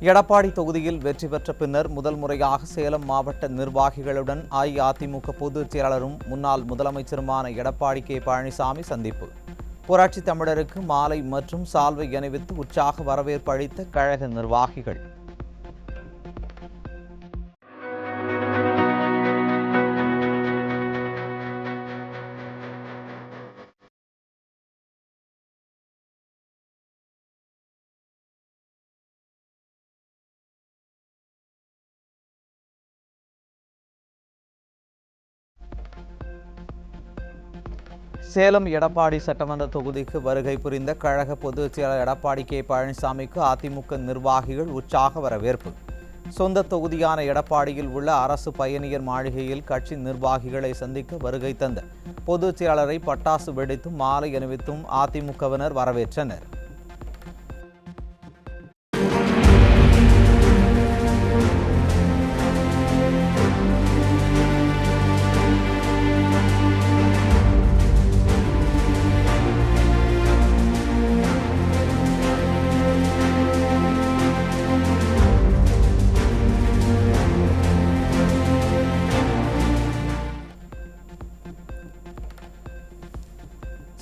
எடப்பாடி தொகுதியில் வெற்றி பெற்ற பின்னர் முதல் முறையாக சேலம் மாவட்ட நிர்வாகிகளுடன் அஇஅதிமுக பொதுச் செயலாளரும் முன்னாள் முதலமைச்சருமான எடப்பாடி கே பழனிசாமி சந்திப்பு. புரட்சித் தமிழருக்கு மாலை மற்றும் சால்வை அணிவித்து உற்சாக வரவேற்பு அளித்த கழக நிர்வாகிகள். சேலம் எடப்பாடி சட்டமன்ற தொகுதிக்கு வருகை புரிந்த கழக பொதுச் செயலாளர் எடப்பாடி கே பழனிசாமிக்கு அதிமுக நிர்வாகிகள் உற்சாக வரவேற்பு. சொந்த தொகுதியான எடப்பாடியில் உள்ள அரசு பயணியர் மாளிகையில் கட்சி நிர்வாகிகளை சந்திக்க வருகை தந்த பொதுச் செயலாளரை பட்டாசு வெடித்தும் மாலை அணிவித்தும் அதிமுகவினர் வரவேற்றனர்.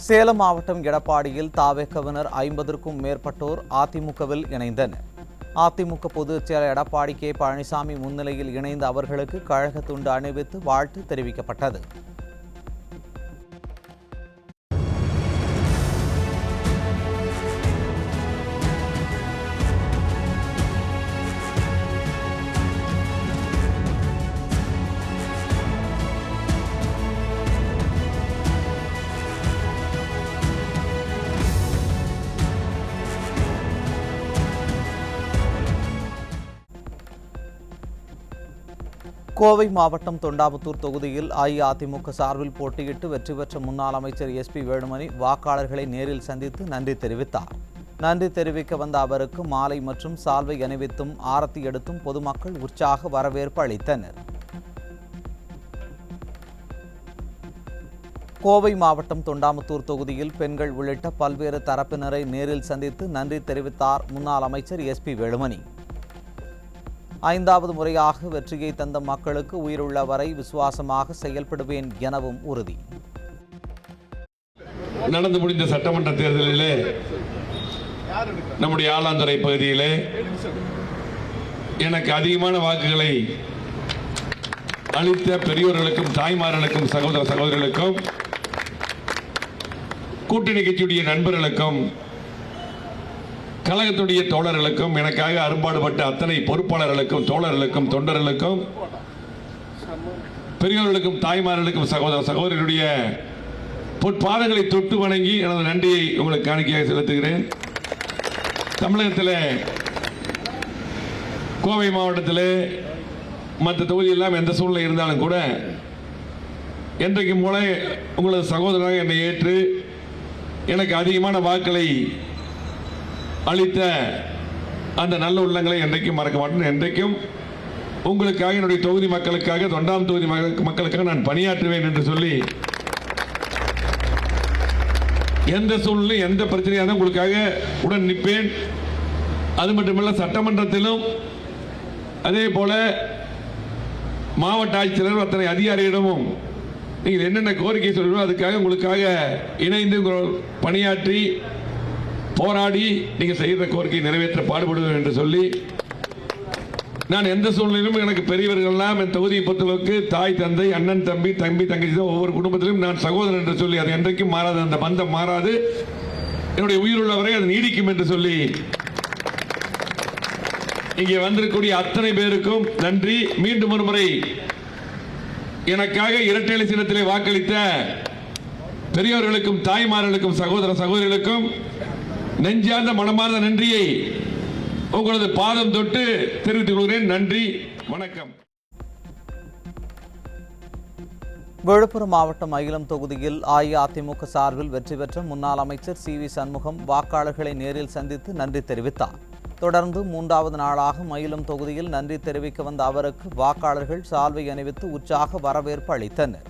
சேலம் மாவட்டம் எடப்பாடியில் தாவேகவினர் 50க்கும் மேற்பட்டோர் அதிமுகவில் இணைந்தனர். அதிமுக பொதுச் செயலர் எடப்பாடி கே பழனிசாமி முன்னிலையில் இணைந்த அவர்களுக்கு கழக துண்டு அணிவித்து வாழ்த்து தெரிவிக்கப்பட்டது. கோவை மாவட்டம் தொண்டாமுத்தூர் தொகுதியில் அஇஅதிமுக சார்பில் போட்டியிட்டு வெற்றி பெற்ற முன்னாள் அமைச்சர் எஸ்.பி. வேலுமணி வாக்காளர்களை நேரில் சந்தித்து நன்றி தெரிவித்தார். நன்றி தெரிவிக்க வந்த அவருக்கு மாலை மற்றும் சால்வை அணிவித்தும் ஆரத்தி எடுத்தும் பொதுமக்கள் உற்சாக வரவேற்பு அளித்தனர். கோவை மாவட்டம் தொண்டாமுத்தூர் தொகுதியில் பெண்கள் உள்ளிட்ட பல்வேறு தரப்பினரை நேரில் சந்தித்து நன்றி தெரிவித்தார் முன்னாள் அமைச்சர் எஸ்.பி. வேலுமணி. 5வது முறையாக வெற்றியை தந்த மக்களுக்கு உயிருள்ள வரை விசுவாசமாக செயல்படுவேன் எனவும் உறுதி. நடந்து முடிந்த சட்டமன்ற தேர்தலிலே நம்முடைய ஆலாந்துறை பகுதியிலே எனக்கு அதிகமான வாக்குகளை அளித்த பெரியோர்களுக்கும் தாய்மார்களுக்கும் சகோதர சகோதரிகளுக்கும் கூட்டணி கட்சியுடைய நண்பர்களுக்கும் கழகத்துடைய தோழர்களுக்கும் எனக்காக அரும்பாடுபட்ட அத்தனை பொறுப்பாளர்களுக்கும் தோழர்களுக்கும் தொண்டர்களுக்கும் பெரியோர்களுக்கும் தாய்மார்களுக்கும் சகோதர சகோதரிகளுடைய பொற்பாதங்களை தொட்டு வணங்கி எனது நன்றியை உங்களுக்கு காணிக்கையாக செலுத்துகிறேன். தமிழகத்தில் கோவை மாவட்டத்தில் மற்ற தொகுதியெல்லாம் எந்த சூழ்நிலை இருந்தாலும் கூட என்றைக்கும் போல உங்களது சகோதரராக என்னை ஏற்று எனக்கு அதிகமான வாக்களை அளித்த அந்த நல்ல உள்ளங்களை என்றைக்கும் மறக்க மாட்டேன். என்றைக்கும் உங்களுக்காக என்னுடைய தொகுதி மக்களுக்காக தொண்டாம் தொகுதி மக்களுக்காக நான் பணியாற்றுவேன் என்று சொல்லி எந்த சூழ்நிலை எந்த பிரச்சனையாக உங்களுக்காக உடன் நிற்பேன். அது மட்டுமல்ல, சட்டமன்றத்திலும் அதே போல மாவட்ட ஆட்சியர் அத்தனை அதிகாரியிடமும் நீங்கள் என்னென்ன கோரிக்கை சொல்கிறோம் அதுக்காக உங்களுக்காக இணைந்து பணியாற்றி போராடி நீங்கள் செய்கிற கோரிக்கை நிறைவேற்ற பாடுபடுவேன் என்று சொல்லி நான் எந்த சூழ்நிலையிலும் எனக்கு பெரியவர்கள்லாம் என் தொகுதியை பொறுத்தளவுக்கு தாய் தந்தை அண்ணன் தம்பி தம்பி தங்கச்சி தான் ஒவ்வொரு குடும்பத்திலும் நான் சகோதரன் என்று சொல்லி அது என்றைக்கும் மாறாது, அந்த பந்தம் மாறாது, என்னுடைய உயிருள்ளவரை அது நீடிக்கும் என்று சொல்லி இங்கே வந்திருக்கக்கூடிய அத்தனை பேருக்கும் நன்றி. மீண்டும் ஒரு முறை எனக்காக இரட்டை இலை சின்னத்திலே வாக்களித்த பெரியவர்களுக்கும் தாய்மார்களுக்கும் சகோதர சகோதரிகளுக்கும் நெஞ்சார்ந்த மனமார்ந்த நன்றியை உங்களது பாதம் தொட்டு தெரிவித்துக் கொள்கிறேன். நன்றி, வணக்கம். விழுப்புரம் மாவட்டம் மயிலம் தொகுதியில் அஇஅதிமுக சார்பில் வெற்றி பெற்ற முன்னாள் அமைச்சர் சி.வி. சண்முகம் வாக்காளர்களை நேரில் சந்தித்து நன்றி தெரிவித்தார். தொடர்ந்து 3வது நாளாக மயிலம் தொகுதியில் நன்றி தெரிவிக்க வந்த அவருக்கு வாக்காளர்கள் சால்வை அணிவித்து உற்சாக வரவேற்பு அளித்தனர்.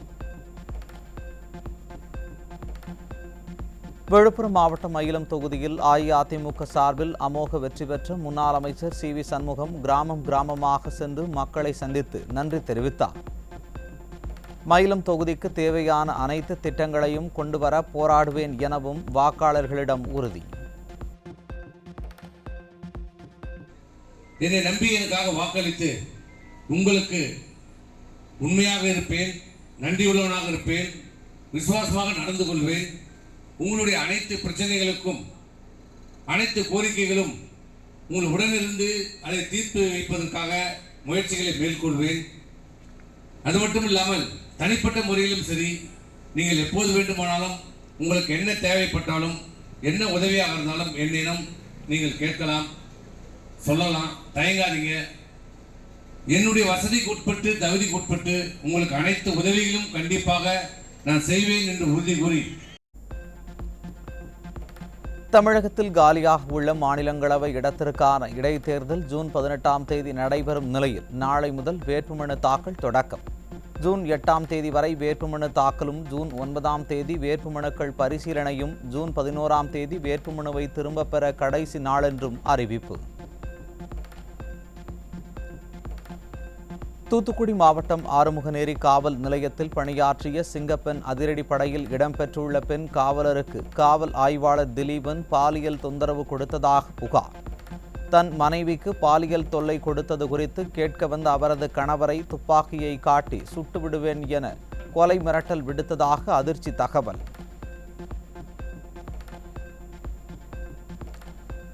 விழுப்புரம் மாவட்டம் மயிலம் தொகுதியில் அஇஅதிமுக சார்பில் அமோக வெற்றி பெற்ற முன்னாள் அமைச்சர் CV சண்முகம் கிராமமாக சென்று மக்களை சந்தித்து நன்றி தெரிவித்தார். மயிலம் தொகுதிக்கு தேவையான அனைத்து திட்டங்களையும் கொண்டுவர போராடுவேன் எனவும் வாக்காளர்களிடம் உறுதி. என்னை நம்பி எனக்காக வாக்களித்து உங்களுக்கு உண்மையாக இருப்பேன், நன்றியுள்ளவனாக இருப்பேன், விசுவாசமாக நடந்து கொள்வேன். உங்களுடைய அனைத்து பிரச்சனைகளுக்கும் அனைத்து கோரிக்கைகளும் உங்கள் உடனிருந்து அதை தீர்த்து வைப்பதற்காக முயற்சிகளை மேற்கொள்வேன். அது மட்டும் இல்லாமல் தனிப்பட்ட முறையிலும் சரி, நீங்கள் எப்போது வேண்டுமானாலும் உங்களுக்கு என்ன தேவைப்பட்டாலும் என்ன உதவியாக இருந்தாலும் என்னிடம் நீங்கள் கேட்கலாம், சொல்லலாம், தயங்காதீங்க. என்னுடைய வசதிக்கு உட்பட்டு தகுதிக்கு உட்பட்டு உங்களுக்கு அனைத்து உதவிகளும் கண்டிப்பாக நான் செய்வேன் என்று உறுதி கூறி தமிழகத்தில் காலியாக உள்ள மாநிலங்களவை இடத்திற்கான இடைத்தேர்தல் ஜூன் 18ஆம் தேதி நடைபெறும் நிலையில் நாளை முதல் வேட்புமனு தாக்கல் தொடக்கம். ஜூன் 8ஆம் தேதி வரை வேட்புமனு தாக்கலும், ஜூன் 9ஆம் தேதி வேட்புமனுக்கள் பரிசீலனையும், ஜூன் 11ஆம் தேதி வேட்புமனுவை திரும்பப் பெற கடைசி நாளென்றும் அறிவிப்பு. தூத்துக்குடி மாவட்டம் ஆறுமுகநேரி காவல் நிலையத்தில் பணியாற்றிய சிங்கப்பெண் அதிரடிப்படையில் இடம்பெற்றுள்ள பெண் காவலருக்கு காவல் ஆய்வாளர் திலீபன் பாலியல் தொந்தரவு கொடுத்ததாக புகார். தன் மனைவிக்கு பாலியல் தொல்லை கொடுத்தது குறித்து கேட்க வந்த அவரது கணவரை துப்பாக்கியை காட்டி சுட்டுவிடுவேன் என கொலை மிரட்டல் விடுத்ததாக அதிர்ச்சி தகவல்.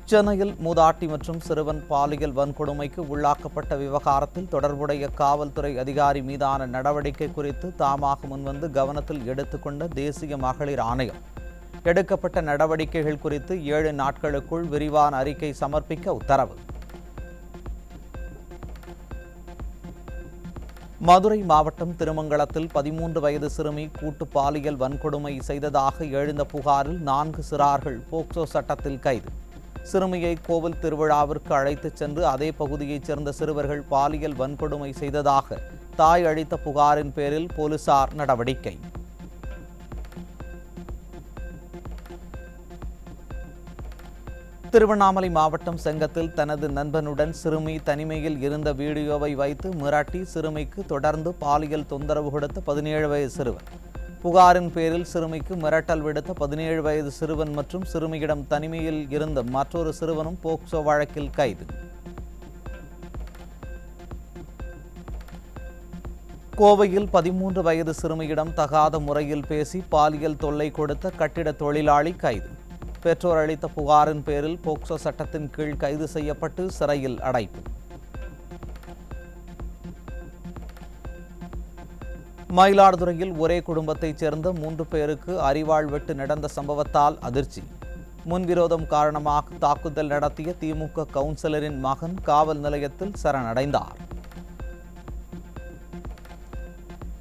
சென்னையில் மூதாட்டி மற்றும் சிறுவன் பாலியல் வன்கொடுமைக்கு உள்ளாக்கப்பட்ட விவகாரத்தில் தொடர்புடைய காவல்துறை அதிகாரி மீதான நடவடிக்கை குறித்து தாமாக முன்வந்து கவனத்தில் எடுத்துக்கொண்ட தேசிய மகளிர் ஆணையம் எடுக்கப்பட்ட நடவடிக்கைகள் குறித்து 7 நாட்களுக்குள் விரிவான அறிக்கை சமர்ப்பிக்க உத்தரவு. மதுரை மாவட்டம் திருமங்கலத்தில் 13 வயது சிறுமி கூட்டு பாலியல் வன்கொடுமை செய்ததாக எழுந்த புகாரில் 4 சிறார்கள் போக்சோ சட்டத்தில் கைது. சிறுமியை கோவில் திருவிழாவிற்கு அழைத்துச் சென்று அதே பகுதியைச் சேர்ந்த சிறுவர்கள் பாலியல் வன்கொடுமை செய்ததாக தாய் அளித்த புகாரின் பேரில் போலீசார் நடவடிக்கை. திருவண்ணாமலை மாவட்டம் செங்கத்தில் தனது நண்பனுடன் சிறுமி தனிமையில் இருந்த வீடியோவை வைத்து மிரட்டி சிறுமிக்கு தொடர்ந்து பாலியல் தொந்தரவு கொடுத்த 17 வயது சிறுவன். புகாரின் பேரில் சிறுமிக்கு மிரட்டல் விடுத்த 17 வயது சிறுவன் மற்றும் சிறுமியிடம் தனிமையில் இருந்த மற்றொரு சிறுவனும் போக்சோ வழக்கில் கைது. கோவையில் 13 வயது சிறுமியிடம் தகாத முறையில் பேசி பாலியல் தொல்லை கொடுத்த கட்டிட தொழிலாளி கைது. பெற்றோர் அளித்த புகாரின் பேரில் போக்சோ சட்டத்தின் கீழ் கைது செய்யப்பட்டு சிறையில் அடைப்பு. மயிலாடுதுறையில் ஒரே குடும்பத்தைச் சேர்ந்த 3 பேருக்கு அரிவாள் வெட்டு நடந்த சம்பவத்தால் அதிர்ச்சி. முன்விரோதம் காரணமாக தாக்குதல் நடத்திய திமுக கவுன்சிலரின் மகன் காவல் நிலையத்தில் சரணடைந்தார்.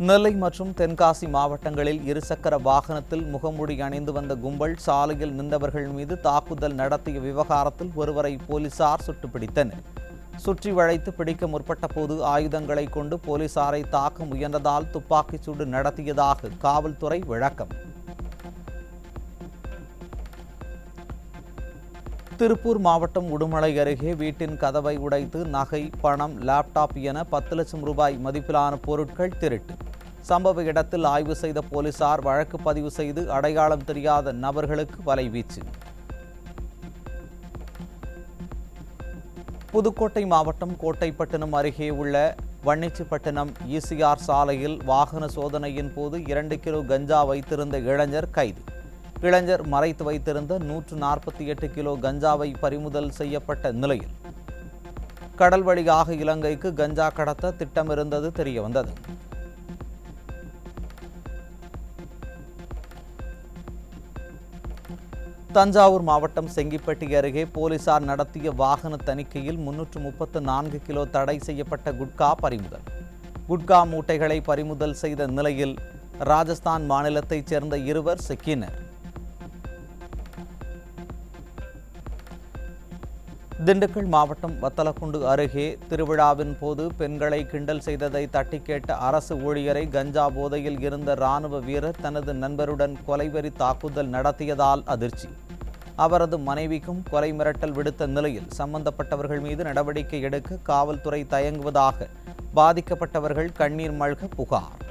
நெல்லை மற்றும் தென்காசி மாவட்டங்களில் இருசக்கர வாகனத்தில் முகமூடி அணிந்து வந்த கும்பல் சாலையில் நின்றவர்கள் மீது தாக்குதல் நடத்திய விவகாரத்தில் ஒருவரை போலீசார் சுட்டுப்பிடித்தனர். சுற்றி வளைத்து பிடிக்க முற்பட்ட போது ஆயுதங்களை கொண்டு போலீசாரை தாக்க முயன்றதால் துப்பாக்கிச் சூடு நடத்தியதாக காவல்துறை விளக்கம். திருப்பூர் மாவட்டம் உடுமலை அருகே வீட்டின் கதவை உடைத்து நகை, பணம், லேப்டாப் என 10 லட்சம் ரூபாய் மதிப்பிலான பொருட்கள் திருட்டு. சம்பவ இடத்தில் ஆய்வு செய்த போலீசார் வழக்கு பதிவு செய்து அடையாளம் தெரியாத நபர்களுக்கு வலைவீச்சு. புதுக்கோட்டை மாவட்டம் கோட்டைப்பட்டினம் அருகே உள்ள வன்னிச்சிப்பட்டினம் ECR சாலையில் வாகன சோதனையின் போது 2 கிலோ கஞ்சா வைத்திருந்த இளைஞர் கைது. இளைஞர் மறைத்து வைத்திருந்த 148 கிலோ கஞ்சாவை பறிமுதல் செய்யப்பட்ட நிலையில் கடல் வழியாக இலங்கைக்கு கஞ்சா கடத்த திட்டமிருந்தது தெரியவந்தது. தஞ்சாவூர் மாவட்டம் செங்கிப்பட்டி அருகே போலீசார் நடத்திய வாகன தணிக்கையில் 334 கிலோ தடை செய்யப்பட்ட குட்கா பறிமுதல். குட்கா மூட்டைகளை பறிமுதல் செய்த நிலையில் ராஜஸ்தான் மாநிலத்தைச் சேர்ந்த 2 சிக்கினர். திண்டுக்கல் மாவட்டம் வத்தலக்குண்டு அருகே திருவிழாவின் போது பெண்களை கிண்டல் செய்ததை தட்டி கேட்ட அரசு ஊழியரை கஞ்சா போதையில் இருந்த இராணுவ வீரர் தனது நண்பருடன் கொலைவெறி தாக்குதல் நடத்தியதால் அதிர்ச்சி. அவரது மனைவிக்கும் கொலை மிரட்டல் விடுத்த நிலையில் சம்பந்தப்பட்டவர்கள் மீது நடவடிக்கை எடுக்க காவல்துறை தயங்குவதாக பாதிக்கப்பட்டவர்கள் கண்ணீர் மல்க புகார்.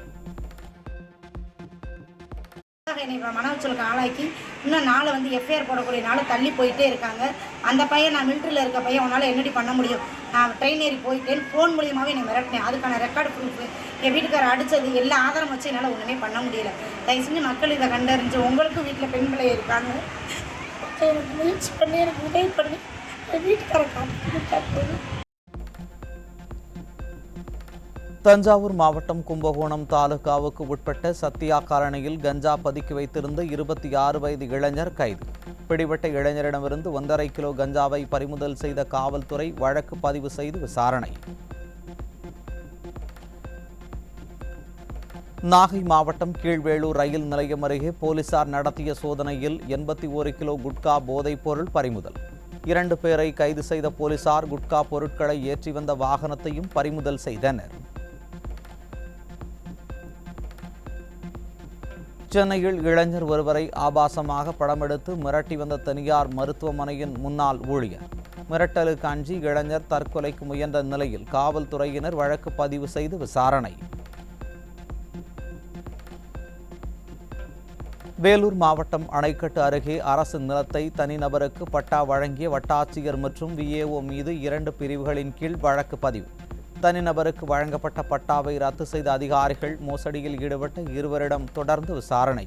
என்னை மன உளைச்சலுக்கு ஆளாக்கி இன்னும் நாளை எஃப்ஐஆர் போடக்கூடிய நாளை தள்ளி போயிட்டே இருக்காங்க. அந்த பையன் நான் மிலிட்டரியில் இருக்க பையன் உன்னால் என்னடி பண்ண முடியும், நான் ட்ரெயின் ஏறி போயிட்டேன், ஃபோன் மூலியமாகவே என்னை மிரட்டினேன், அதுக்கான ரெக்கார்டு ப்ரூஃப் என் வீட்டுக்காரர் அடித்தது எல்லா ஆதாரம் வச்சு என்னால் ஒன்றுமே பண்ண முடியல. தயவு செஞ்சு மக்கள் இதை கண்டறிஞ்சு உங்களுக்கும் வீட்டில் பெண் பிள்ளை இருக்காங்க, எனக்கு முயற்சி பண்ணி எனக்கு உதவி பண்ணி என் வீட்டுக்காரரை காப்பாற்றி. தஞ்சாவூர் மாவட்டம் கும்பகோணம் தாலுகாவுக்கு உட்பட்ட சத்தியா காலனியில் கஞ்சா பதுக்கி வைத்திருந்த 26 வயது இளைஞர் கைது. பிடிபட்ட இளைஞரிடமிருந்து 1.5 கிலோ கஞ்சாவை பறிமுதல் செய்த காவல்துறை வழக்கு பதிவு செய்து விசாரணை. நாகை மாவட்டம் கீழ்வேளூர் ரயில் நிலையம் அருகே போலீசார் நடத்திய சோதனையில் 81 கிலோ குட்கா போதைப் பொருள் பறிமுதல். 2 பேரை கைது செய்த போலீசார் குட்கா பொருட்களை ஏற்றி வந்த வாகனத்தையும் பறிமுதல் செய்தனர். சென்னையில் இளைஞர் ஒருவரை ஆபாசமாக படமெடுத்து மிரட்டி வந்த தனியார் மருத்துவமனையின் முன்னாள் ஊழியர். மிரட்டலுக்கு அஞ்சி இளைஞர் தற்கொலைக்கு முயன்ற நிலையில் காவல்துறையினர் வழக்கு பதிவு செய்து விசாரணை. வேலூர் மாவட்டம் அணைக்கட்டு அருகே அரசு நிலத்தை தனிநபருக்கு பட்டா வழங்கிய வட்டாட்சியர் மற்றும் விஏஓ மீது 2 பிரிவுகளின் கீழ் வழக்கு பதிவு. தனிநபருக்கு வழங்கப்பட்ட பட்டாவை ரத்து செய்த அதிகாரிகள் மோசடியில் ஈடுபட்ட 2 வருடம் தொடர்ந்து விசாரணை.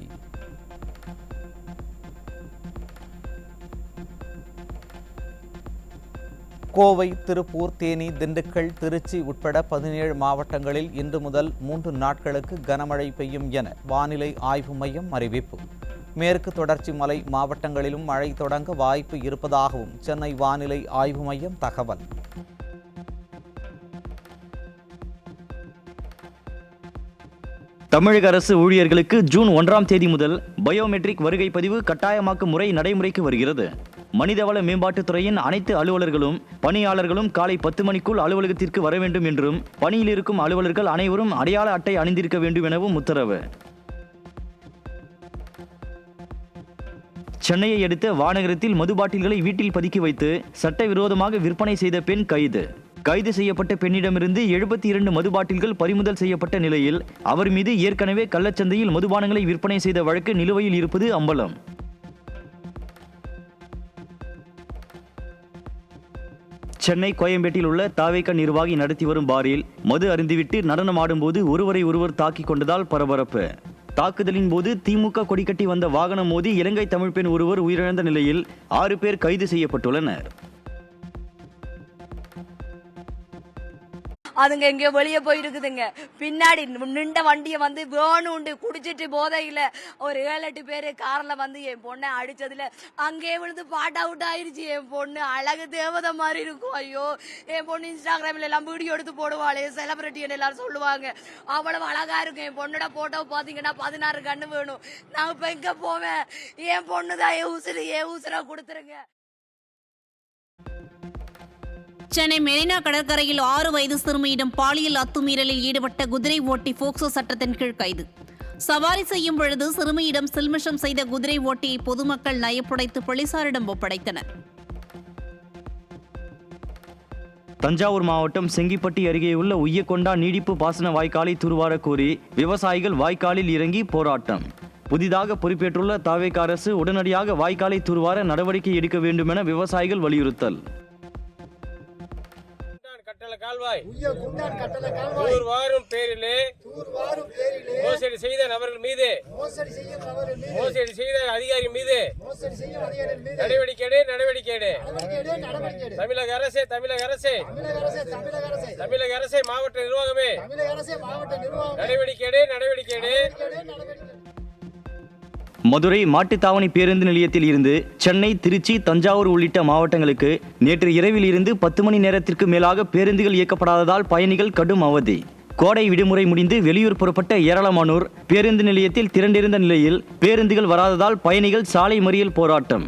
கோவை, திருப்பூர், தேனி, திண்டுக்கல், திருச்சி உட்பட 17 மாவட்டங்களில் இன்று முதல் 3 நாட்களுக்கு கனமழை பெய்யும் என வானிலை ஆய்வு மையம் அறிவிப்பு. மேற்கு தொடர்ச்சி மலை மாவட்டங்களிலும் மழை தொடங்க வாய்ப்பு இருப்பதாகவும் சென்னை வானிலை ஆய்வு மையம் தகவல். தமிழக அரசு ஊழியர்களுக்கு ஜூன் 1ஆம் தேதி முதல் பயோமெட்ரிக் வருகை பதிவு கட்டாயமாக்கும் முறை நடைமுறைக்கு வருகிறது. மனிதவள மேம்பாட்டுத்துறையின் அனைத்து அலுவலர்களும் பணியாளர்களும் காலை 10 மணிக்குள் அலுவலகத்திற்கு வர வேண்டும் என்றும் பணியில் இருக்கும் அலுவலர்கள் அனைவரும் அடையாள அட்டை அணிந்திருக்க வேண்டும் எனவும் உத்தரவு. சென்னையை அடுத்த வானகரத்தில் மது பாட்டில்களை வீட்டில் பதுக்கி வைத்து சட்டவிரோதமாக விற்பனை செய்த பெண் கைது. கைது செய்யப்பட்ட பெண்ணிடமிருந்து 72 மது பாட்டில்கள் பறிமுதல் செய்யப்பட்ட நிலையில் அவர் மீது ஏற்கனவே கள்ளச்சந்தையில் மதுபானங்களை விற்பனை செய்த வழக்கு நிலுவையில் இருப்பது அம்பலம். சென்னை கோயம்பேட்டில் உள்ள தாவேக நிர்வாகி நடத்தி வரும் பாரில் மது அருந்திவிட்டு நடனம் ஆடும்போது ஒருவர் தாக்கிக் கொண்டதால் பரபரப்பு. தாக்குதலின் போது திமுக கொடிக்கட்டி வந்த வாகனம் மோதி இலங்கை தமிழ் பெண் ஒருவர் உயிரிழந்த நிலையில் 6 பேர் கைது செய்யப்பட்டுள்ளனர். அதுங்க எங்கேயோ வெளியே போயிருக்குதுங்க. பின்னாடி நின்ற வண்டியை வேணுண்டு குடிச்சிட்டு போதையில ஒரு 7-8 பேரு கார்ல என் பொண்ணை அடிச்சதுல அங்கே விழுந்து பாட் அவுட் ஆயிருச்சு. என் பொண்ணு அழகு தேவதை மாதிரி இருக்கும். ஐயோ, என் பொண்ணு இன்ஸ்டாகிராம்ல எல்லாம் வீடியோ எடுத்து போடுவாளே, செலிபிரிட்டி எல்லாரும் சொல்லுவாங்க அவ்வளவு அழகா இருக்கும். என் பொண்ணோட போட்டோ பாத்தீங்கன்னா 16 கண்ணு வேணும். நான் இப்ப எங்க போவேன்? என் பொண்ணுதான் ஏன் உசுரா கொடுத்துருங்க. சென்னை மெரினா கடற்கரையில் 6 வயது சிறுமியிடம் பாலியல் அத்துமீறலில் ஈடுபட்ட குதிரை ஓட்டி போக்சோ சட்டத்தின் கீழ் கைது. சவாரி செய்யும் பொழுது சிறுமியிடம் சில்மிஷம் செய்த குதிரை ஓட்டியை பொதுமக்கள் நயப்புடைத்து போலீசாரிடம் ஒப்படைத்தனர். தஞ்சாவூர் மாவட்டம் செங்கிப்பட்டி அருகே உள்ள உய்யக்கொண்டா நீடிப்பு பாசன வாய்க்காலை தூர்வார கோரி விவசாயிகள் வாய்க்காலில் இறங்கி போராட்டம். புதிதாக பொறுப்பேற்றுள்ள தாவேக அரசு உடனடியாக வாய்க்காலை தூர்வார நடவடிக்கை எடுக்க வேண்டும் என விவசாயிகள் வலியுறுத்தல். கால்வாய் தூர்வாரும் பேரிலே மோசடி செய்த நபர்கள் மீது மோசடி செய்த அதிகாரி மீது நடவடிக்கை தமிழக அரசே மாவட்ட நிர்வாகமே நடவடிக்கை. மதுரை மாட்டுத்தாவணி பேருந்து நிலையத்தில் இருந்து சென்னை, திருச்சி, தஞ்சாவூர் உள்ளிட்ட மாவட்டங்களுக்கு நேற்று இரவில் இருந்து 10 மணி நேரத்திற்கு மேலாக பேருந்துகள் இயக்கப்படாததால் பயணிகள் கடும் அவதி. கோடை விடுமுறை முடிந்து வெளியூர் புறப்பட்ட ஏராளமானோர் பேருந்து நிலையத்தில் திரண்டிருந்த நிலையில் பேருந்துகள் வராததால் பயணிகள் சாலை மறியல் போராட்டம்.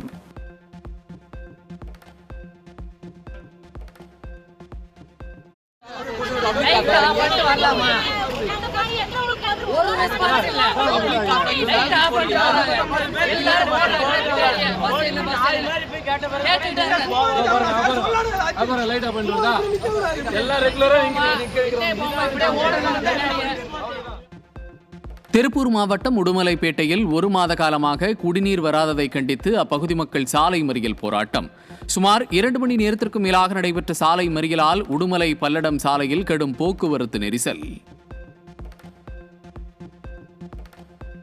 திருப்பூர் மாவட்டம் உடுமலைப்பேட்டையில் 1 மாத காலமாக குடிநீர் வராததை கண்டித்து அப்பகுதி மக்கள் சாலை மறியல் போராட்டம். சுமார் 2 மணி நேரத்திற்கும் மேலாக நடைபெற்ற சாலை மறியலால் உடுமலை பல்லடம் சாலையில் கடும் போக்குவரத்து நெரிசல்.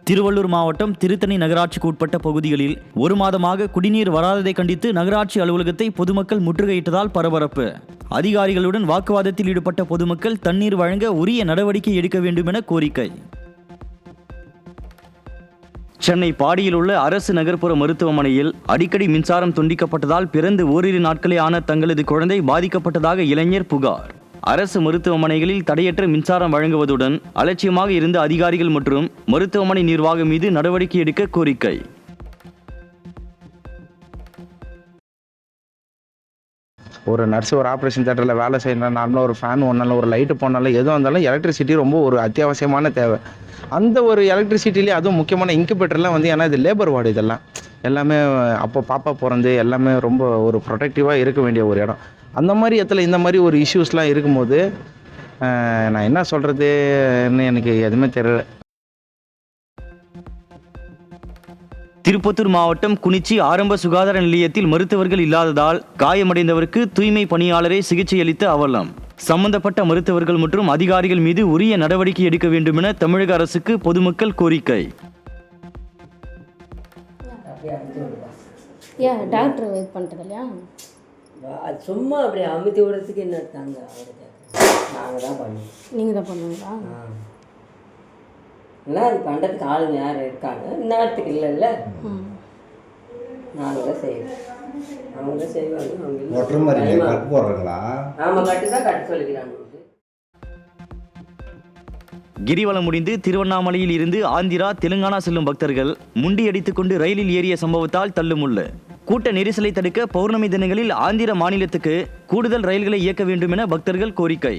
திருவள்ளூர் மாவட்டம் திருத்தணி நகராட்சிக்கு உட்பட்ட பகுதிகளில் 1 மாதமாக குடிநீர் வராததை கண்டித்து நகராட்சி அலுவலகத்தை பொதுமக்கள் முற்றுகையிட்டதால் பரபரப்பு. அதிகாரிகளுடன் வாக்குவாதத்தில் ஈடுபட்ட பொதுமக்கள் தண்ணீர் வழங்க உரிய நடவடிக்கை எடுக்க வேண்டும் என கோரிக்கை. சென்னை பாடியில் உள்ள அரசு நகர்ப்புற மருத்துவமனையில் அடிக்கடி மின்சாரம் துண்டிக்கப்பட்டதால் பிறந்து ஓரிரு நாட்களே ஆன தங்களது குழந்தை பாதிக்கப்பட்டதாக இளைஞர் புகார். அரசு மருத்துவமனைகளில் தடையற்ற மின்சாரம் வழங்குவதுடன் அலட்சியமாக இருந்த அதிகாரிகள் மற்றும் மருத்துவமனை நிர்வாகம் மீது நடவடிக்கை எடுக்க கோரிக்கை. ஒரு நர்ஸ் ஒரு ஆப்ரேஷன் தியேட்டரில் வேலை செய்யணும், நார்மலாக ஒரு ஃபேன் ஒன்றாலும் ஒரு லைட்டு போனாலும் எதுவும் இருந்தாலும் எலக்ட்ரிசிட்டி ரொம்ப ஒரு அத்தியாவசியமான தேவை. அந்த ஒரு எலக்ட்ரிசிட்டிலே அதுவும் முக்கியமான இன்குபேட்டர்லாம் வந்து, ஏன்னா இது லேபர் வார்டு, இதெல்லாம் எல்லாமே அப்போ பாப்பா பிறந்து எல்லாமே ரொம்ப ஒரு ப்ரொடெக்டிவாக இருக்க வேண்டிய ஒரு இடம். அந்த மாதிரி இடத்துல இந்த மாதிரி ஒரு இஷ்யூஸ்லாம் இருக்கும்போது நான் என்ன சொல்கிறதுன்னு எனக்கு எதுவுமே தெரியல. திருப்பத்தூர் மாவட்டம் குனிச்சி ஆரம்ப சுகாதார நிலையத்தில் மருத்துவர்கள் இல்லாததால் காயமடைந்தவருக்கு தூய்மை பணியாளரை சிகிச்சை அளித்த அவலம். சம்பந்தப்பட்ட மருத்துவர்கள் மற்றும் அதிகாரிகள் மீது உரிய நடவடிக்கை எடுக்க வேண்டும் என தமிழக அரசுக்கு பொதுமக்கள் கோரிக்கை. டாக்டர் வெயிட் பண்ணுறது இல்லையா, அது சும்மா அப்படி அமுத்தி விடுறதுக்கு என்ன எடுத்தாங்க, நாங்கள் தான் பண்ணுவோம். நீங்கள் தான் பண்ணுவீங்களா? இல்லை, அது பண்ணுறதுக்கு ஆளுங்க யார் இருக்காங்க, இந்நேரத்துக்கு இல்லைல்ல, நாங்கள் தான் செய்வோம். அவங்க தான் செய்வாங்க. ஆமாம், கட்டு தான் கட்ட சொல்லிக்கிறாங்க. கிரிவலம் முடிந்து திருவண்ணாமலையில் இருந்து ஆந்திரா தெலுங்கானா செல்லும் பக்தர்கள் முண்டியடித்துக் கொண்டு ரயிலில் ஏறிய சம்பவத்தால் தள்ளுமுள்ளு. கூட்ட நெரிசலை தடுக்க பௌர்ணமி தினங்களில் ஆந்திர மாநிலத்துக்கு கூடுதல் ரயில்களை இயக்க வேண்டும் என பக்தர்கள் கோரிக்கை.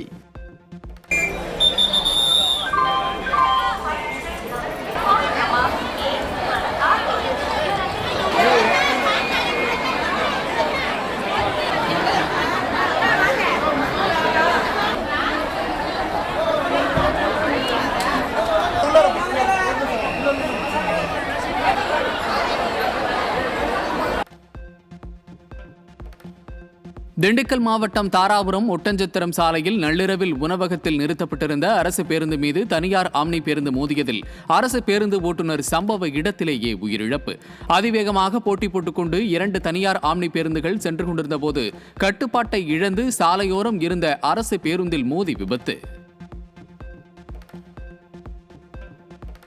திண்டுக்கல் மாவட்டம் தாராபுரம் ஒட்டஞ்சத்திரம் சாலையில் நள்ளிரவில் உணவகத்தில் நிறுத்தப்பட்டிருந்த அரசு பேருந்து மீது தனியார் ஆம்னி பேருந்து மோதியதில் அரசு பேருந்து ஓட்டுநர் சம்பவ இடத்திலேயே உயிரிழப்பு. அதிவேகமாக போட்டி போட்டுக்கொண்டு 2 தனியார் ஆம்னி பேருந்துகள் சென்று கொண்டிருந்த போது கட்டுப்பாட்டை இழந்து சாலையோரம் இருந்த அரசு பேருந்தில் மோதி விபத்து.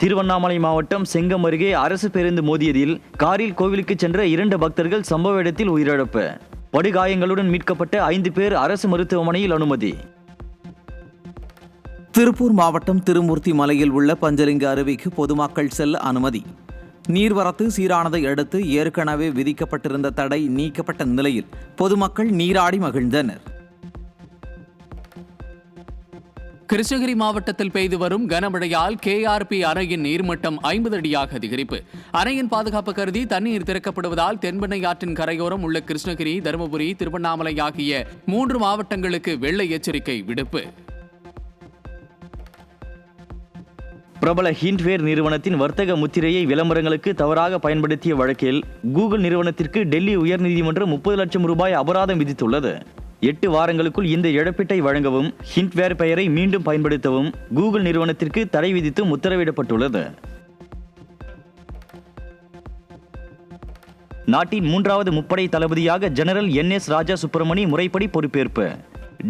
திருவண்ணாமலை மாவட்டம் செங்கம் அருகே அரசு பேருந்து மோதியதில் காரில் கோவிலுக்கு சென்ற 2 பக்தர்கள் சம்பவ இடத்தில் உயிரிழப்பு. படுகாயங்களுடன் மீட்கப்பட்ட 5 பேர் அரசு மருத்துவமனையில் அனுமதி. திருப்பூர் மாவட்டம் திருமூர்த்தி மலையில் உள்ள பஞ்சலிங்க அருவிக்கு பொதுமக்கள் செல்ல அனுமதி. நீர்வரத்து சீரானதை அடுத்து ஏற்கனவே விதிக்கப்பட்டிருந்த தடை நீக்கப்பட்ட நிலையில் பொதுமக்கள் நீராடி மகிழ்ந்தனர். கிருஷ்ணகிரி மாவட்டத்தில் பெய்து வரும் கனமழையால் KRP அணையின் நீர்மட்டம் 50 அடியாக அதிகரிப்பு. அணையின் பாதுகாப்பு கருதி தண்ணீர் திறக்கப்படுவதால் தென்பெண்ணை ஆற்றின் கரையோரம் உள்ள கிருஷ்ணகிரி, தருமபுரி, திருவண்ணாமலை ஆகிய 3 மாவட்டங்களுக்கு வெள்ள எச்சரிக்கை விடுப்பு. பிரபல ஹிண்ட்வேர் நிறுவனத்தின் வர்த்தக முத்திரையை விளம்பரங்களுக்கு தவறாக பயன்படுத்திய வழக்கில் கூகுள் நிறுவனத்திற்கு டெல்லி உயர்நீதிமன்றம் 30 லட்சம் ரூபாய் அபராதம் விதித்துள்ளது. 8 வாரங்களுக்குள் இந்த இழப்பீட்டை வழங்கவும் ஹிண்ட்வேர் பெயரை மீண்டும் பயன்படுத்தவும் கூகுள் நிறுவனத்திற்கு தடை விதித்தும் உத்தரவிடப்பட்டுள்ளது. நாட்டின் 3வது முப்படை தளபதியாக ஜெனரல் NS ராஜா சுப்பிரமணி முறைப்படி பொறுப்பேற்பு.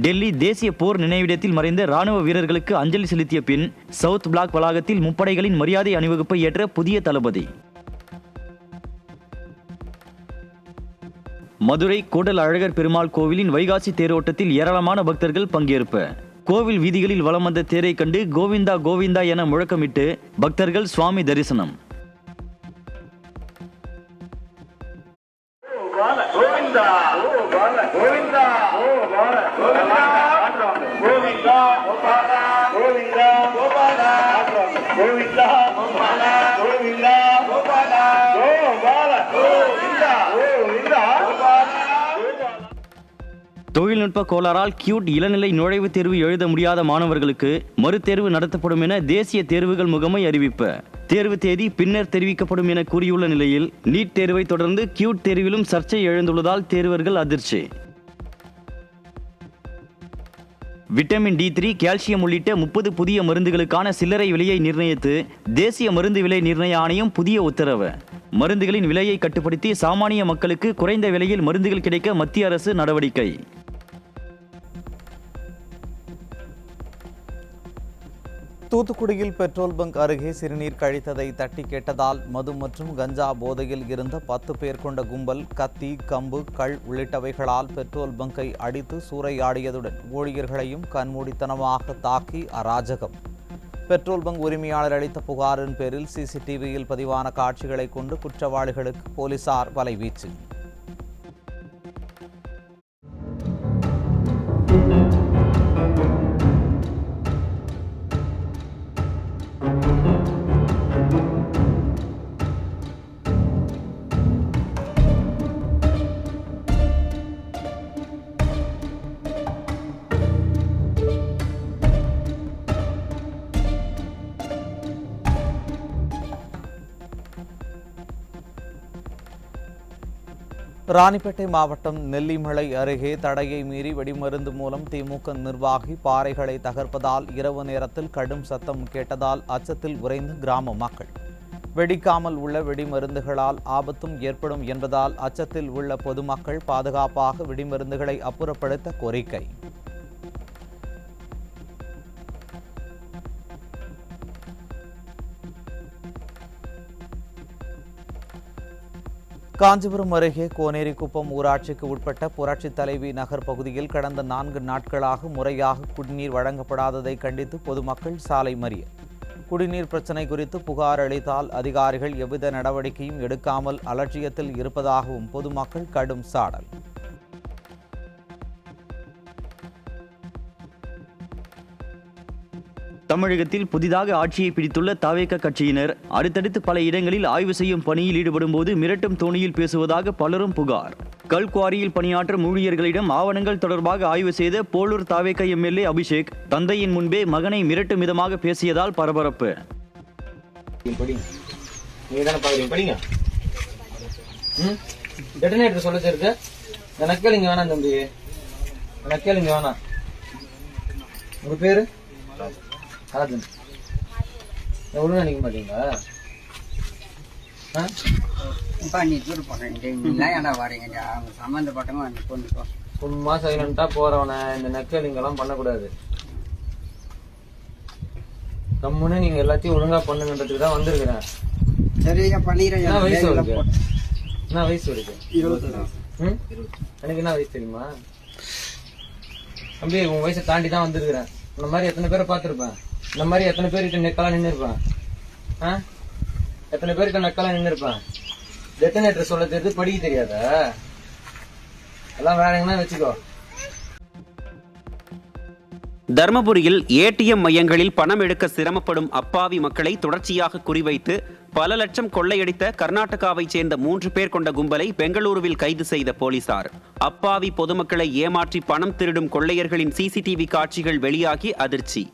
டெல்லி தேசிய போர் நினைவிடத்தில் மறைந்த ராணுவ வீரர்களுக்கு அஞ்சலி செலுத்திய பின் சவுத் பிளாக் வளாகத்தில் முப்படைகளின் மரியாதை அணிவகுப்பை ஏற்ற புதிய தளபதி. மதுரை கூடல் அழகர் பெருமாள் கோவிலின் வைகாசி தேரோட்டத்தில் ஏராளமான பக்தர்கள் பங்கேற்பு. கோவில் வீதிகளில் வலம் வந்த தேரை கண்டு கோவிந்தா கோவிந்தா என முழக்கமிட்டு பக்தர்கள் சுவாமி தரிசனம். கோவிந்தா தொழில்நுட்ப கோளாறால் கியூட் இளநிலை நுழைவுத் தேர்வு எழுத முடியாத மாணவர்களுக்கு மறுதேர்வு நடத்தப்படும் என தேசிய தேர்வுகள் முகமை அறிவிப்பு. தேர்வு தேதி பின்னர் தெரிவிக்கப்படும் என கூறியுள்ள நிலையில் நீட் தேர்வை தொடர்ந்து கியூட் தேர்விலும் சர்ச்சை எழுந்துள்ளதால் தேர்வர்கள் அதிர்ச்சி. விட்டமின் D3, கால்சியம் உள்ளிட்ட 30 புதிய மருந்துகளுக்கான சில்லறை விலையை நிர்ணயித்து தேசிய மருந்து விலை நிர்ணய ஆணையம் புதிய உத்தரவு. மருந்துகளின் விலையை கட்டுப்படுத்தி சாமானிய மக்களுக்கு குறைந்த விலையில் மருந்துகள் கிடைக்க மத்திய அரசு நடவடிக்கை. தூத்துக்குடியில் பெட்ரோல் பங்க் அருகே சிறுநீர் கழித்ததை தட்டி கேட்டதால் மது மற்றும் கஞ்சா போதையில் இருந்த 10 பேர் கொண்ட கும்பல் கத்தி, கம்பு, கள் உள்ளிட்டவைகளால் பெட்ரோல் பங்கை அடித்து சூறையாடியதுடன் ஊழியர்களையும் கண்மூடித்தனமாக தாக்கி அராஜகம். பெட்ரோல் பங்க் உரிமையாளர் அளித்த புகாரின் பேரில் CCTVயில் பதிவான காட்சிகளை கொண்டு குற்றவாளிகளுக்கு போலீசார் வலைவீச்சு. ராணிப்பேட்டை மாவட்டம் நெல்லிமலை அருகே தடையை மீறி வெடிமருந்து மூலம் திமுக நிர்வாகி பாறைகளை தகர்ப்பதால் இரவு நேரத்தில் கடும் சத்தம் கேட்டதால் அச்சத்தில் உறைந்த கிராம மக்கள். வெடிக்காமல் உள்ள வெடிமருந்துகளால் ஆபத்தும் ஏற்படும் என்பதால் அச்சத்தில் உள்ள பொதுமக்கள் பாதுகாப்பாக வெடிமருந்துகளை அப்புறப்படுத்த கோரிக்கை. காஞ்சிபுரம் அருகே கோனேரிக்குப்பம் ஊராட்சிக்கு உட்பட்ட புரட்சி தலைவி நகர் பகுதியில் கடந்த 4 நாட்களாக முறையாக குடிநீர் வழங்கப்படாததை கண்டித்து பொதுமக்கள் சாலை மறியல். குடிநீர் பிரச்சினை குறித்து புகார் அளித்தால் அதிகாரிகள் எவ்வித நடவடிக்கையும் எடுக்காமல் அலட்சியத்தில் இருப்பதாகவும் பொதுமக்கள் கடும் சாடல். தமிழகத்தில் புதிதாக ஆட்சியை பிடித்துள்ள தவேக கட்சியினர் அடுத்தடுத்து பல இடங்களில் ஆய்வு செய்யும் பணியில் ஈடுபடும் போது மிரட்டும் தோணியில் பேசுவதாக பலரும் புகார். கல்குவாரியில் பணியாற்றும் ஊழியர்களிடம் ஆவணங்கள் தொடர்பாக ஆய்வு செய்த போலூர் தவேக MLA அபிஷேக் தந்தையின் முன்பே மகனை மிரட்டும் விதமாக பேசியதால் பரபரப்பு. உங்க பேரு எவ்வளவு நினைக்க மாட்டீங்களா? சும்மா சைலண்டா போறவன இந்த நக்கலிங்க எல்லாம் பண்ணக்கூடாது. கம்முன்னு நீங்க எல்லாத்தையும் ஒழுங்கா பண்ணுங்கன்றதுக்கு தான் வந்திருக்கிறேன். என்ன வயசு இருக்கு? என்ன வயசு இருக்கு? எனக்கு என்ன வயசு தெரியுமா தம்பி? உன் வயசை தாண்டி தான் வந்திருக்கிறேன். இந்த மாதிரி எத்தனை பேரை பார்த்துருப்பேன். இந்த மாதிரி எத்தனை பேர்கிட்ட நெக்கெல்லாம் நின்று இருப்பேன். எத்தனை பேர்கிட்ட நெக்கெல்லாம் நின்று இருப்பேன். டெட்டனேட்டர் சொல்ல தெரியுது, படிக்க தெரியாத? எல்லாம் வேற எங்கன்னா வச்சுக்கோ. தர்மபுரியில் ATM மையங்களில் பணம் எடுக்க சிரமப்படும் அப்பாவி மக்களை தொடர்ச்சியாக குறிவைத்து பல லட்சம் கொள்ளையடித்த கர்நாடகாவைச் சேர்ந்த 3 பேர் கொண்ட கும்பலை பெங்களூருவில் கைது செய்த போலீசார். அப்பாவி பொதுமக்களை ஏமாற்றி பணம் திருடும் கொள்ளையர்களின் CCTV காட்சிகள் வெளியாகி அதிர்ச்சி.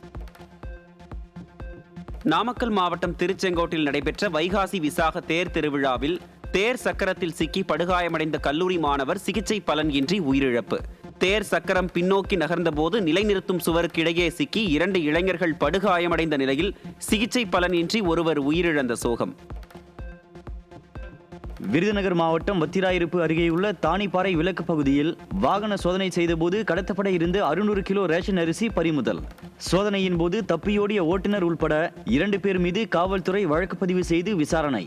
நாமக்கல் மாவட்டம் திருச்செங்கோட்டில் நடைபெற்ற வைகாசி விசாக தேர் திருவிழாவில் தேர் சக்கரத்தில் சிக்கி படுகாயமடைந்த கல்லூரி மாணவர் சிகிச்சை பலன் இன்றி உயிரிழப்பு. தேர் சக்கரம் பின்னோக்கி நகர்ந்தபோது நிலைநிறுத்தும் சுவருக்கு இடையே சிக்கி 2 இளைஞர்கள் படுகாயமடைந்த நிலையில் சிகிச்சை பலனின்றி ஒருவர் உயிரிழந்த சோகம். விருதுநகர் மாவட்டம் வத்திராயிருப்பு அருகேயுள்ள தானிப்பாறை விலக்கு பகுதியில் வாகன சோதனை செய்தபோது கடத்தப்பட இருந்த 600 கிலோ ரேஷன் அரிசி பறிமுதல். சோதனையின் போது தப்பியோடிய ஓட்டுநர் உள்பட 2 பேர் மீது காவல்துறை வழக்கு பதிவு செய்து விசாரணை.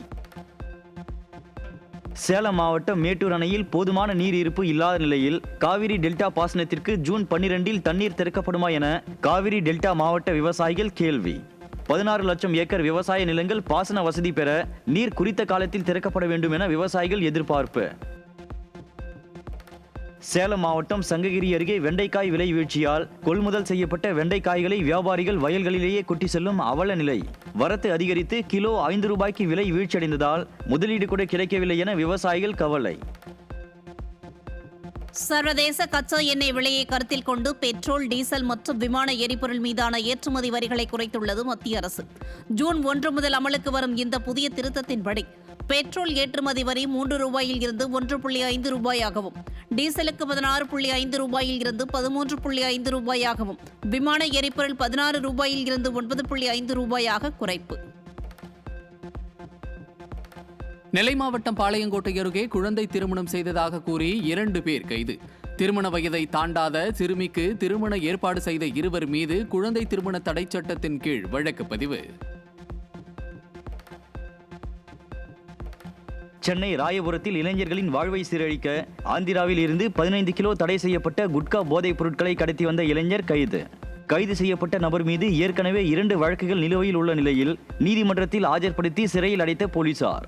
சேலம் மாவட்டம் மேட்டூர் அணையில் போதுமான நீர் இருப்பு இல்லாத நிலையில் காவிரி டெல்டா பாசனத்திற்கு ஜூன் 12இல் தண்ணீர் திறக்கப்படுமா என காவிரி டெல்டா மாவட்ட விவசாயிகள் கேள்வி. 16 லட்சம் ஏக்கர் விவசாய நிலங்கள் பாசன வசதி பெற நீர் குறித்த காலத்தில் திறக்கப்பட வேண்டும் என விவசாயிகள் எதிர்பார்ப்பு. சேலம் மாவட்டம் சங்ககிரி அருகே வெண்டைக்காய் விலை வீழ்ச்சியால் கொள்முதல் செய்யப்பட்ட வெண்டைக்காய்களை வியாபாரிகள் வயல்களிலேயே கொட்டி செல்லும் அவல நிலை. வரத்து அதிகரித்து கிலோ 5 ரூபாய்க்கு விலை வீழ்ச்சியடைந்ததால் முதலீடு கூட கிடைக்கவில்லை என விவசாயிகள் கவலை. சர்வதேச கச்சா எண்ணெய் விலையை கருத்தில் கொண்டு பெட்ரோல், டீசல் மற்றும் விமான எரிபொருள் மீதான ஏற்றுமதி வரிகளை குறைத்துள்ளது மத்திய அரசு. ஜூன் 1 முதல் அமலுக்கு வரும் இந்த புதிய திருத்தத்தின்படி பெட்ரோல் ஏற்றுமதி வரி ₹3 இருந்து ₹1.5 டீசலுக்கு ₹16.5 இருந்து ₹13.5 விமான எரிபொருள் ₹16 இருந்து ₹9.5 குறைப்பு. நெல்லை மாவட்டம் பாளையங்கோட்டை அருகே குழந்தை திருமணம் செய்ததாக கூறி 2 பேர் கைது. திருமண வயதை தாண்டாத சிறுமிக்கு திருமண ஏற்பாடு செய்த 2 மீது குழந்தை திருமண தடை சட்டத்தின் கீழ் வழக்கு பதிவு. சென்னை ராயபுரத்தில் இளைஞர்களின் வாழ்வை சீரழிக்க ஆந்திராவில் இருந்து 15 கிலோ தடை செய்யப்பட்ட குட்கா போதைப் பொருட்களை கடத்தி வந்த இளைஞர் கைது. கைது செய்யப்பட்ட நபர் மீது ஏற்கனவே 2 வழக்குகள் நிலுவையில் உள்ள நிலையில் நீதிமன்றத்தில் ஆஜர்படுத்தி சிறையில் அடைத்த போலீசார்.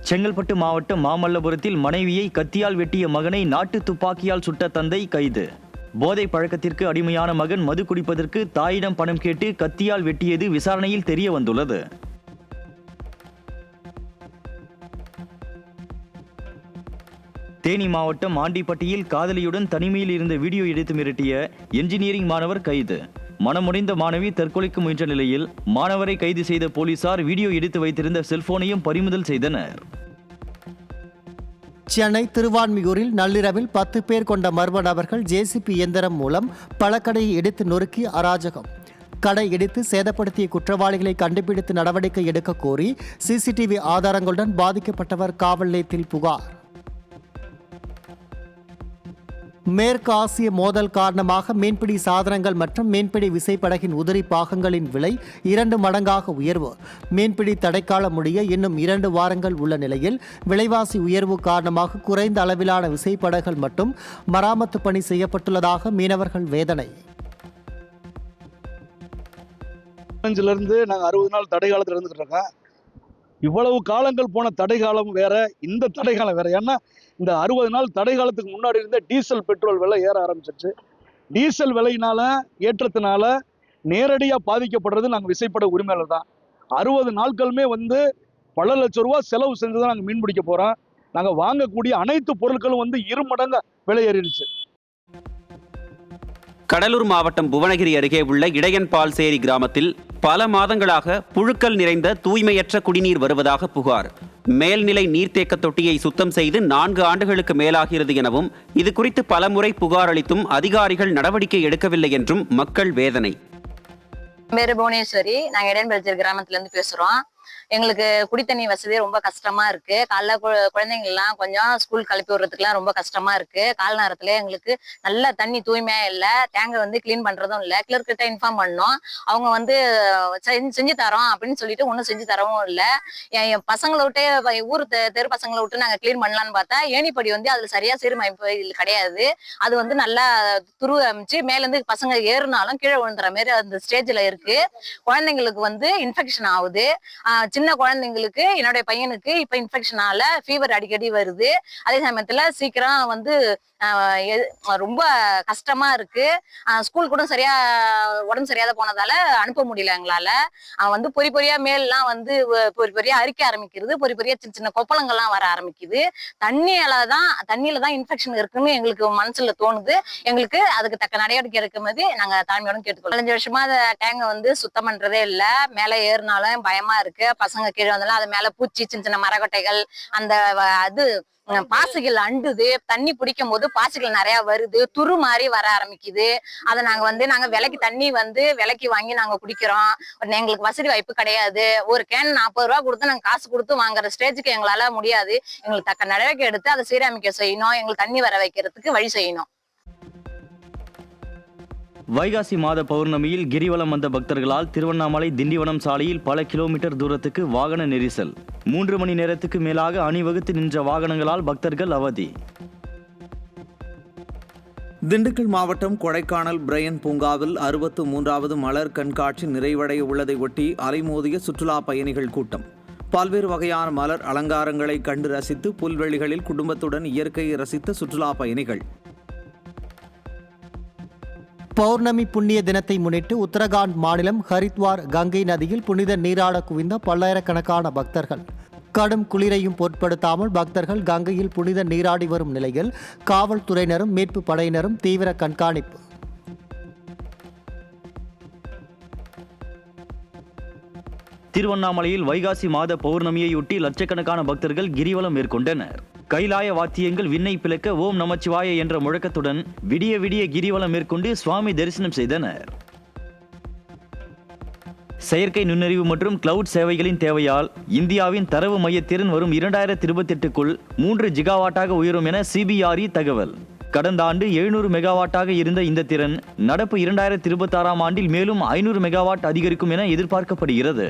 செங்கல்பட்டு மாவட்டம் மாமல்லபுரத்தில் மனைவியை கத்தியால் வெட்டிய மகனை நாட்டு துப்பாக்கியால் சுட்ட தந்தை கைது. போதை பழக்கத்திற்கு அடிமையான மகன் மது குடிப்பதற்கு தாயிடம் பணம் கேட்டு கத்தியால் வெட்டியது விசாரணையில் தெரிய வந்துள்ளது. தேனி மாவட்டம் ஆண்டிப்பட்டியில் காதலியுடன் தனிமையில் இருந்த வீடியோ எடுத்து மிரட்டிய என்ஜினியரிங் மாணவர் கைது. மனமுடைந்த மாணவி தற்கொலைக்கு முயன்ற நிலையில் மாணவரை கைது செய்த போலீசார் வீடியோ எடுத்து வைத்திருந்த செல்போனையும் பறிமுதல் செய்தனர். சென்னை திருவான்மியூரில் நள்ளிரவில் 10 பேர் கொண்ட மர்ம நபர்கள் ஜேசிபி இயந்திரம் மூலம் பழக்கடையை இடித்து நொறுக்கி அராஜகம். கடை இடித்து சேதப்படுத்திய குற்றவாளிகளை கண்டுபிடித்து நடவடிக்கை எடுக்க கோரி சிசிடிவி ஆதாரங்களுடன் பாதிக்கப்பட்டவர் காவல் நிலையத்தில் புகார். மேற்கு ஆசிய மோதல் காரணமாக மீன்பிடி சாதனங்கள் மற்றும் மீன்பிடி விசைப்படகின் உதிரி பாகங்களின் விலை 2 மடங்காக உயர்வு. மீன்பிடி தடைக்காலம் முடிய இன்னும் 2 வாரங்கள் உள்ள நிலையில் விலைவாசி உயர்வு காரணமாக குறைந்த அளவிலான விசைப்படகுகள் மட்டும் மராமத்து பணி செய்யப்பட்டுள்ளதாக மீனவர்கள் வேதனை. இருந்து நாங்கள் 60 நாள் தடை காலத்தில் இருந்துகிட்டு இருக்கோம். இவ்வளவு காலங்கள் போன தடை காலம் வேற, இந்த தடை காலம் வேற. ஏன்னா இந்த 60 நாள் தடை காலத்துக்கு முன்னாடி இருந்த டீசல் பெட்ரோல் விலை ஏற ஆரம்பிச்சிருச்சு. டீசல் விலையினால ஏற்றத்தினால நேரடியாக பாதிக்கப்படுறது நாங்கள் விசைப்பட உரிமையாளர் தான். 60 நாட்களுமே பல லட்சம் ரூபா செலவு செஞ்சு தான் நாங்கள் மீன் பிடிக்க போகிறோம். நாங்கள் வாங்கக்கூடிய அனைத்து பொருட்களும் 2 மடங்கு விலை ஏறிடுச்சு. கடலூர் மாவட்டம் புவனகிரி அருகே உள்ள இடையன்பால்சேரி கிராமத்தில் பல மாதங்களாக புழுக்கள் நிறைந்த தூய்மையற்ற குடிநீர் வருவதாக புகார். மேல்நிலை நீர்த்தேக்க தொட்டியை சுத்தம் செய்து 4 ஆண்டுகளுக்கு மேலாகிறது எனவும் இது குறித்து பலமுறை புகார் அளித்தும் அதிகாரிகள் நடவடிக்கை எடுக்கவில்லை என்றும் மக்கள் வேதனை. பேரு புவனேஸ்வரி, நாங்க இடையன்பால்சேரி கிராமத்துல இருந்து பேசுறோம். எங்களுக்கு குடித்தண்ணி வசதி ரொம்ப கஷ்டமா இருக்கு. காலைல குழந்தைங்க எல்லாம் கொஞ்சம் ஸ்கூல் கிளப்பி விடுறதுக்குலாம் ரொம்ப கஷ்டமா இருக்கு. கால நேரத்துல எங்களுக்கு நல்ல தண்ணி தூய்மையா இல்ல, டேங்கை கிளீன் பண்றதும் இல்ல. கிளர்க் கிட்ட இன்ஃபார்ம் பண்ணோம். அவங்க செஞ்சு தரோம் அப்படின்னு சொல்லிட்டு ஒன்னும் செஞ்சு தரவும் இல்ல. என் பசங்களை விட்டு ஊர் தெரு பசங்களை விட்டு நாங்க கிளீன் பண்ணலான்னு பார்த்தா ஏணிப்படி அதுல சரியா சீரமைப்பு கிடையாது. அது நல்லா துரு அமைச்சு மேல இருந்து பசங்க ஏறினாலும் கீழே விழுந்துற மாதிரி அந்த ஸ்டேஜ்ல இருக்கு. குழந்தைங்களுக்கு இன்ஃபெக்ஷன் ஆகுது. சின்ன குழந்தைங்களுக்கு, என்னுடைய பையனுக்கு இப்ப இன்ஃபெக்ஷனால ஃபீவர் அடிக்கடி வருது. அதே சமயத்துல சீக்கிரம் ரொம்ப கஷ்டமா இருக்கு. ஸ்கூல் கூட சரியா உடம்பு சரியாத போனதால அனுப்ப முடியல எங்களால. பொறி பொறியா மேல்லாம் பொறி பொறியா அரிக்க ஆரம்பிக்கிறது. பொறி பொறியா சின்ன சின்ன கொப்பளங்கள்லாம் வர ஆரம்பிக்குது. தண்ணியில தான் இன்ஃபெக்ஷன் இருக்குன்னு எங்களுக்கு மனசுல தோணுது. எங்களுக்கு அதுக்கு தக்க நடவடிக்கை இருக்கும்போது நாங்க தாழ்மையோட கேட்டுக்கொள்ளோம். 15 வருஷமா அந்த டேங்கை சுத்தம் பண்றதே இல்ல. மேல ஏறினாலும் பயமா இருக்கு. பசங்க கீழே வந்தாலும் அது மேல பூச்சி, சின்ன சின்ன மரக்கட்டைகள், அந்த பாசிகள் அண்டுது. தண்ணி பிடிக்கும் போது பாசிகள் நிறைய வருது, துரு மாதிரி வர ஆரம்பிக்குது. அதை நாங்க விலைக்கு தண்ணி விலைக்கு வாங்கி நாங்க குடிக்கிறோம். எங்களுக்கு வசதி வாய்ப்பு கிடையாது. ஒரு கேன் 40 ரூபா கொடுத்து நாங்க காசு கொடுத்து வாங்குற ஸ்டேஜுக்கு எங்களால முடியாது. எங்களுக்கு தக்க நடவடிக்கை எடுத்து அதை சீரமைக்க செய்யணும். எங்களுக்கு தண்ணி வர வைக்கிறதுக்கு வழி செய்யணும். வைகாசி மாத பௌர்ணமியில் கிரிவலம் வந்த பக்தர்களால் திருவண்ணாமலை திண்டிவனம் சாலையில் பல கிலோமீட்டர் தூரத்துக்கு வாகன நெரிசல். 3 மணி நேரத்துக்கு மேலாக அணிவகுத்து நின்ற வாகனங்களால் பக்தர்கள் அவதி. திண்டுக்கல் மாவட்டம் கொடைக்கானல் பிரையன் பூங்காவில் 63வது மலர் கண்காட்சி நிறைவடைய உள்ளதை ஒட்டி அலைமோதிய சுற்றுலா பயணிகள் கூட்டம். பல்வேறு வகையான மலர் அலங்காரங்களை கண்டு ரசித்து புல்வெளிகளில் குடும்பத்துடன் இயற்கையை ரசித்த சுற்றுலா பயணிகள். பௌர்ணமி புண்ணிய தினத்தை முன்னிட்டு உத்தரகாண்ட் மாநிலம் ஹரித்வார் கங்கை நதியில் புனித நீராட குவிந்த பல்லாயிரக்கணக்கான பக்தர்கள். கடும் குளிரையும் பொருட்படுத்தாமல் பக்தர்கள் கங்கையில் புனித நீராடி வரும் நிலையில் காவல்துறையினரும் மீட்பு படையினரும் தீவிர கண்காணிப்பு. திருவண்ணாமலையில் வைகாசி மாத பௌர்ணமியையொட்டி லட்சக்கணக்கான பக்தர்கள் கிரிவலம் மேற்கொண்டனர். கைலாய வாத்தியங்கள் விண்ணை பிளக்க ஓம் நமச்சிவாய என்ற முழக்கத்துடன் விடிய விடிய கிரிவலம் மேற்கொண்டு சுவாமி தரிசனம் செய்தனர். செயற்கை நுண்ணறிவு மற்றும் கிளவுட் சேவைகளின் தேவையால் இந்தியாவின் தரவு மையத்திறன் வரும் 2028க்குள் 3 ஜிகாவாட்டாக உயரும் என CBRE தகவல். கடந்த ஆண்டு 700 மெகாவாட்டாக இருந்த இந்த திறன் நடப்பு 2026ஆம் ஆண்டில் மேலும் 500 மெகாவாட் அதிகரிக்கும் என எதிர்பார்க்கப்படுகிறது.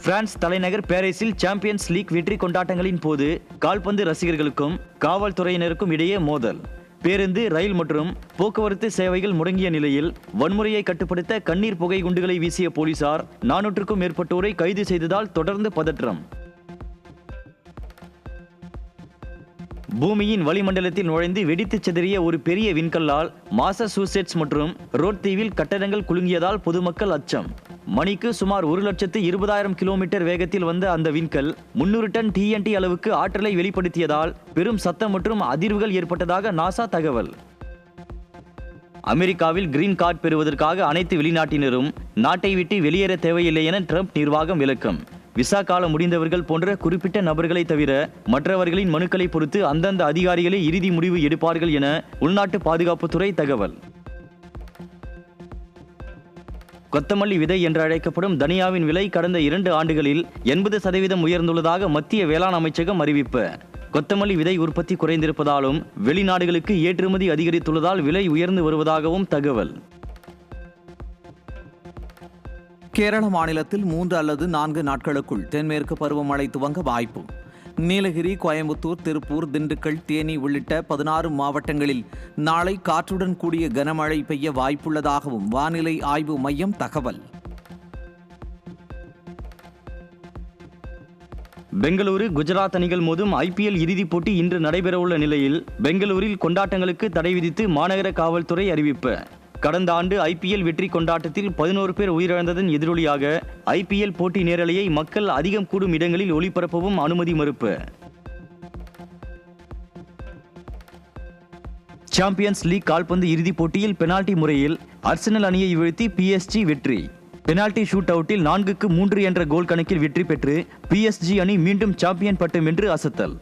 பிரான்ஸ் தலைநகர் பாரிஸில் சாம்பியன்ஸ் லீக் வெற்றி கொண்டாட்டங்களின் போது கால்பந்து ரசிகர்களுக்கும் காவல்துறையினருக்கும் இடையே மோதல். பேருந்து, ரயில் மற்றும் போக்குவரத்து சேவைகள் முடங்கிய நிலையில் வன்முறையை கட்டுப்படுத்த கண்ணீர் புகை குண்டுகளை வீசிய போலீசார் 400க்கும் மேற்பட்டோரை கைது செய்ததால் தொடர்ந்து பதற்றம். பூமியின் வளிமண்டலத்தில் நுழைந்து வெடித்து சிதறிய ஒரு பெரிய விண்கல்லால் மாசசூசெட்ஸ் மற்றும் ரோட் தீவில் கட்டடங்கள் குலுங்கியதால் பொதுமக்கள் அச்சம். மணிக்கு சுமார் 1,20,000 கிலோமீட்டர் வேகத்தில் வந்த அந்த விண்கல் 300 டன் TNT அளவுக்கு ஆற்றலை வெளிப்படுத்தியதால் பெரும் சத்தம் மற்றும் அதிர்வுகள் ஏற்பட்டதாக நாசா தகவல். அமெரிக்காவில் கிரீன் கார்டு பெறுவதற்காக அனைத்து வெளிநாட்டினரும் நாட்டை விட்டு வெளியேற தேவையில்லை என ட்ரம்ப் நிர்வாகம் விளக்கம். விசா காலம் முடிந்தவர்கள் போன்ற குறிப்பிட்ட நபர்களை தவிர மற்றவர்களின் மனுக்களை பொறுத்து அந்தந்த அதிகாரிகளே இறுதி முடிவு எடுப்பார்கள் என உள்நாட்டு பாதுகாப்புத்துறை தகவல். கொத்தமல்லி விதை என்று அழைக்கப்படும் தனியாவின் விலை கடந்த 2 ஆண்டுகளில் 80% உயர்ந்துள்ளதாக மத்திய வேளாண் அமைச்சகம் அறிவிப்பு. கொத்தமல்லி விதை உற்பத்தி குறைந்திருப்பதாலும் வெளிநாடுகளுக்கு ஏற்றுமதி அதிகரித்துள்ளதால் விலை உயர்ந்து வருவதாகவும் தகவல். கேரள மாநிலத்தில் 3 அல்லது 4 நாட்களுக்குள் தென்மேற்கு பருவமழை துவங்க வாய்ப்பு. நீலகிரி, கோயம்புத்தூர், திருப்பூர், திண்டுக்கல், தேனி உள்ளிட்ட 16 மாவட்டங்களில் நாளை காற்றுடன் கூடிய கனமழை பெய்ய வாய்ப்புள்ளதாகவும் வானிலை ஆய்வு மையம் தகவல். பெங்களூரு, குஜராத் அணிகள் மோதும் IPL இறுதிப் போட்டி இன்று நடைபெறவுள்ள நிலையில் பெங்களூரில் கொண்டாட்டங்களுக்கு தடை விதித்து மாநகர காவல்துறை அறிவிப்பு. கடந்த ஆண்டு IPL வெற்றி கொண்டாட்டத்தில் 11 பேர் உயிரிழந்ததன் எதிரொலியாக IPL போட்டி நேரலையை மக்கள் அதிகம் கூடும் இடங்களில் ஒளிபரப்பவும் அனுமதி மறுப்பு. சாம்பியன்ஸ் லீக் கால்பந்து இறுதிப் போட்டியில் பெனால்டி முறையில் அர்சனல் அணியை வீழ்த்தி PSG வெற்றி. பெனால்டி ஷூட் அவுட்டில் 4-3 என்ற கோல் கணக்கில் வெற்றி பெற்று PSG அணி மீண்டும் சாம்பியன் பட்டம் வென்று அசத்தல்.